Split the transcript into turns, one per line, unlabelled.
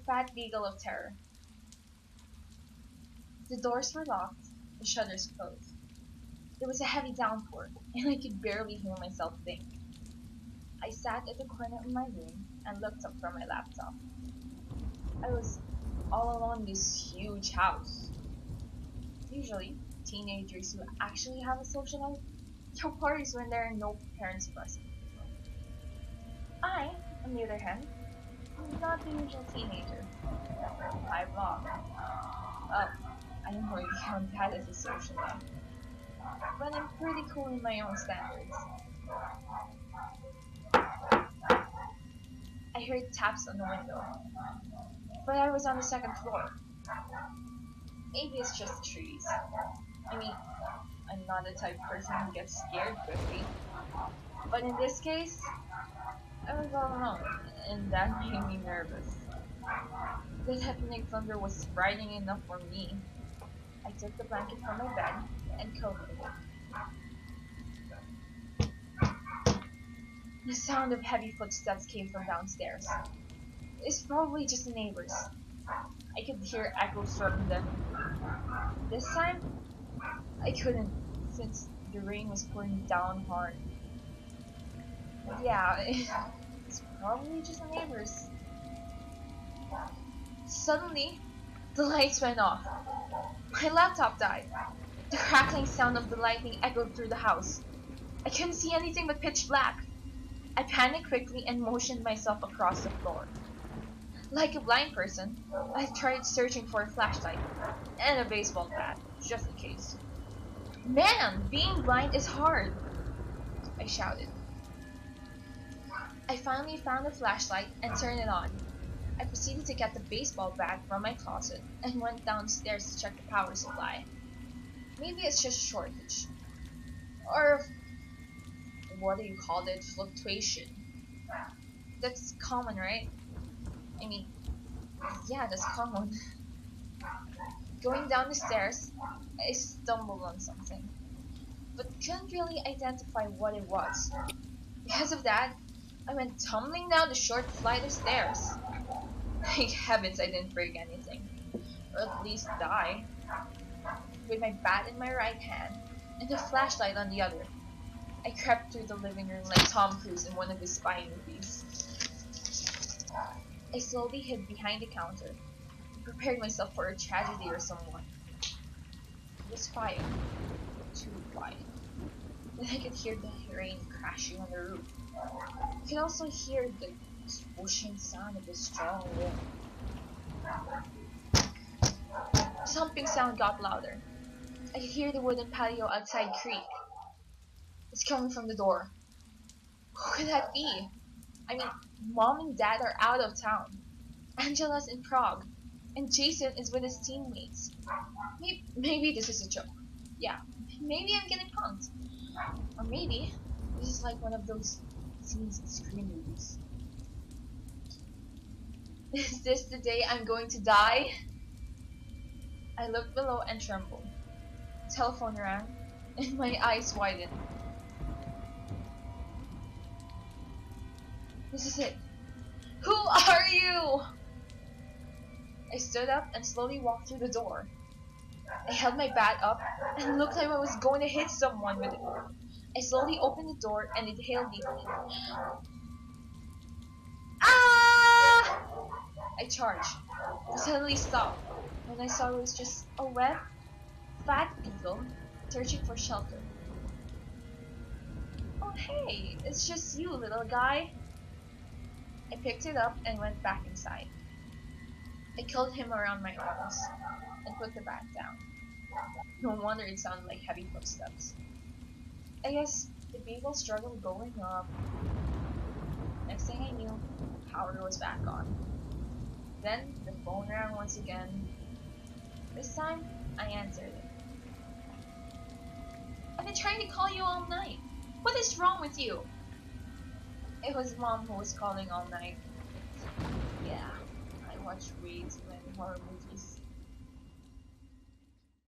fat beagle of terror. The doors were locked, the shutters closed. There was a heavy downpour, and I could barely hear myself think. I sat at the corner of my room and looked up from my laptop. I was all alone in this huge house. Usually, teenagers who actually have a social life throw parties when there are no parents present. I, on the other hand, am not the usual teenager. I vlog. Well, I don't really count that as a social life, but I'm pretty cool in my own standards. I heard taps on the window, but I was on the second floor. Maybe it's just the trees. I mean, I'm not the type of person who gets scared quickly. But in this case, I was all alone, and that made me nervous. The deafening thunder was frightening enough for me. I took the blanket from my bed and covered it. The sound of heavy footsteps came from downstairs. It's probably just the neighbors. I could hear echoes from them. This time, I couldn't, since the rain was pouring down hard. Yeah, it's probably just the neighbors. Suddenly, the lights went off. My laptop died. The crackling sound of the lightning echoed through the house. I couldn't see anything but pitch black. I panicked quickly and motioned myself across the floor. Like a blind person, I tried searching for a flashlight and a baseball bat, just in case. Man, being blind is hard, I shouted. I finally found a flashlight and turned it on. I proceeded to get the baseball bat from my closet and went downstairs to check the power supply. Maybe it's just shortage. Or what do you call it? Fluctuation. That's common, right? I mean, yeah, that's common. Going down the stairs, I stumbled on something, but couldn't really identify what it was. Because of that, I went tumbling down the short flight of stairs. Thank heavens I didn't break anything, or at least die. With my bat in my right hand and the flashlight on the other, I crept through the living room like Tom Cruise in one of his spy movies. I slowly hid behind the counter and prepared myself for a tragedy or someone. It was quiet, too quiet. Then I could hear the rain crashing on the roof. I could also hear the swooshing sound of the strong wind. The thumping sound got louder. I could hear the wooden patio outside creak. It's coming from the door. Who could that be? I mean, Mom and Dad are out of town. Angela's in Prague, and Jason is with his teammates. Maybe this is a joke. Yeah, maybe I'm getting punked. Or maybe this is like one of those scenes in Scream movies. Is this the day I'm going to die? I looked below and trembled. The telephone rang, and my eyes widened. This is it. Who are you? I stood up and slowly walked through the door. I held my bat up and looked like I was going to hit someone with it. I slowly opened the door and inhaled deeply. Ah! I charged, but suddenly stopped when I saw it was just a wet, fat beagle searching for shelter. Oh hey, it's just you, little guy. I picked it up and went back inside. I curled him around my arms and put the bat down. No wonder it sounded like heavy footsteps. I guess the beagle struggled going up. Next thing I knew, power was back on. Then the phone rang once again. This time, I answered it. I've been trying to call you all night. What is wrong with you? It was Mom who was calling all night. Yeah, I watch way too many horror movies